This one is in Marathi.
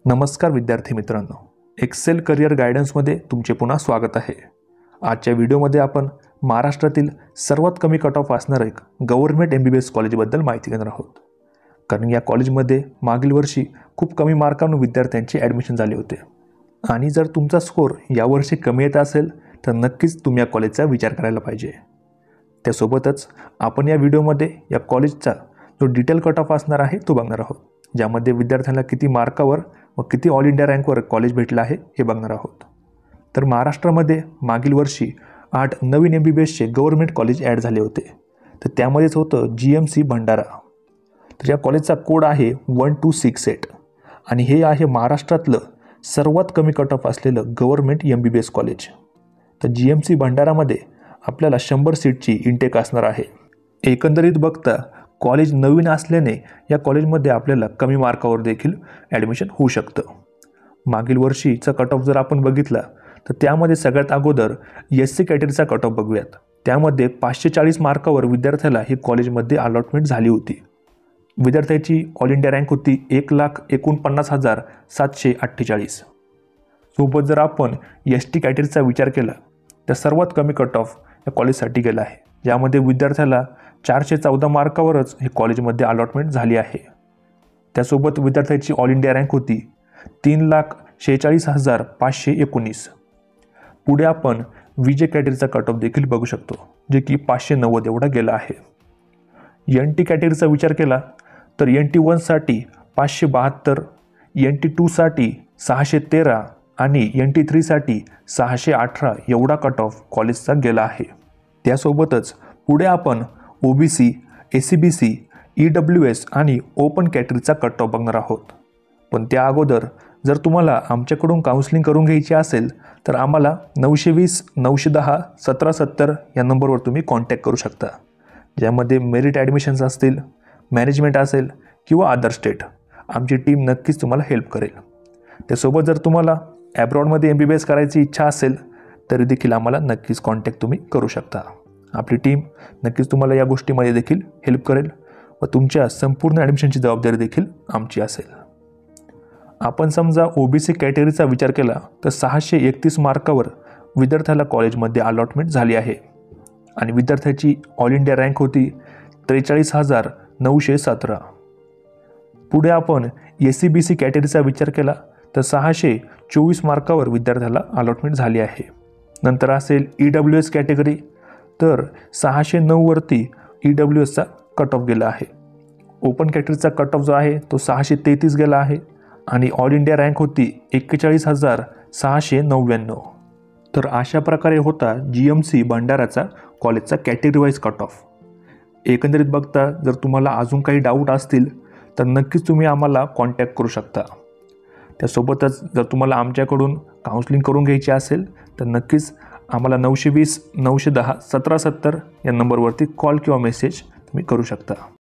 नमस्कार विद्यार्थी मित्रांनो, एक्सेल करिअर गायडन्समध्ये तुमचे पुन्हा स्वागत आहे। आजच्या व्हिडिओमध्ये आपण महाराष्ट्रातील सर्वात कमी कट ऑफ असणारं एक गव्हर्नमेंट MBBS कॉलेजबद्दल माहिती घेणार आहोत। कारण या कॉलेजमध्ये मागील वर्षी खूप कमी मार्कांनी विद्यार्थ्यांचे ॲडमिशन झाले होते आणि जर तुमचा स्कोअर यावर्षी कमी येत असेल तर नक्कीच तुम्ही या कॉलेजचा विचार करायला पाहिजे। त्यासोबतच आपण या व्हिडिओमध्ये या कॉलेजचा जो डिटेल कट ऑफ असणार आहे तो बघणार आहोत, ज्यामध्ये विद्यार्थ्यांना किती मार्कावर व किती ऑल इंडिया रँकवर कॉलेज भेटलं आहे हे बघणार आहोत। तर महाराष्ट्रामध्ये मागील वर्षी 8 नवीन MBBSचे गव्हर्नमेंट कॉलेज ॲड झाले होते। तर त्यामध्येच होतं GMC भंडारा। तर या कॉलेजचा कोड आहे 1268 आणि हे आहे महाराष्ट्रातलं सर्वात कमी कट ऑफ असलेलं गव्हर्नमेंट MBBS कॉलेज। तर GMC भंडारामध्ये आपल्याला 100 सीटची इंटेक असणार आहे। एकंदरीत बघता कॉलेज नवीन असल्याने या कॉलेजमध्ये आपल्याला कमी मार्कावर देखील ॲडमिशन होऊ शकतं। मागील वर्षीचा कट ऑफ जर आपण बघितला तर त्यामध्ये सगळ्यात अगोदर SC कॅटेगरीचा कट ऑफ बघूयात। त्यामध्ये 540 मार्कावर विद्यार्थ्याला ही कॉलेजमध्ये अलॉटमेंट झाली होती। विद्यार्थ्याची ऑल इंडिया रँक होती 1,49,748। सोबत जर आपण ST कॅटेगरीचा विचार केला तर सर्वात कमी कट ऑफ या कॉलेजसाठी गेला आहे, ज्यामध्ये विद्यार्थ्याला 414 मार्कावरच हे कॉलेजमध्ये अलॉटमेंट झाली आहे। त्यासोबत विद्यार्थ्याची ऑल इंडिया रँक होती 3,46,519। पुढे आपण VJ कॅटेगरीचा कट ऑफ देखील बघू शकतो, जे की 590 एवढा गेला आहे। NT कॅटेगरीचा विचार केला तर NT1 साठी 572, NT2 साठी 613 आणि NT3 साठी 618 एवढा कट ऑफ कॉलेजचा गेला आहे। त्यासोबतच पुढे आपण OBC, ACBC, EWS आणि ओपन कॅटेगरीचा कट ऑफ बघणार आहोत। पण त्या अगोदर जर तुम्हाला आमच्याकडून काउन्सिलिंग करून घ्यायची असेल तर आम्हाला 920 910 1770 या नंबरवर तुम्ही कॉन्टॅक्ट करू शकता, ज्यामध्ये मेरिट ॲडमिशन्स असतील, मॅनेजमेंट असेल किंवा अदर स्टेट, आमची टीम नक्कीच तुम्हाला हेल्प करेल। त्यासोबत जर तुम्हाला ॲब्रॉडमध्ये MBBS करायची इच्छा असेल तरी देखील आम्हाला नक्कीच कॉन्टॅक्ट तुम्ही करू शकता। आपली टीम नक्कीच तुम्हाला या गोष्टीमध्ये देखील हेल्प करेल व तुमच्या संपूर्ण ॲडमिशनची जबाबदारी देखील आमची असेल। आपण समजा OBC कॅटेगरीचा विचार केला तर 631 मार्कावर विद्यार्थ्याला कॉलेजमध्ये अलॉटमेंट झाली आहे आणि विद्यार्थ्याची ऑल इंडिया रँक होती 43,917। पुढे आपण ACBC कॅटेगरीचा विचार केला तर 624 मार्कावर विद्यार्थ्याला अलॉटमेंट झाली आहे। नंतर असेल EWS कॅटेगरी, तर 609 वरती EWSचा कट ऑफ गेला आहे। ओपन कॅटेगरीचा कट ऑफ जो आहे तो 633 गेला आहे आणि ऑल इंडिया रँक होती 41,699। तर अशा प्रकारे होता GMC भंडाराचा कॉलेजचा कॅटेगरी वाईज कट ऑफ। एकंदरीत बघता जर तुम्हाला अजून काही डाऊट असतील तर नक्कीच तुम्ही आम्हाला कॉन्टॅक्ट करू शकता। त्यासोबतच जर तुम्हाला आमच्याकडून काउन्सिलिंग करून घ्यायची असेल तर नक्कीच आम्हाला 920 910 1770 या नंबरवरती कॉल किंवा मेसेज तुम्ही करू शकता।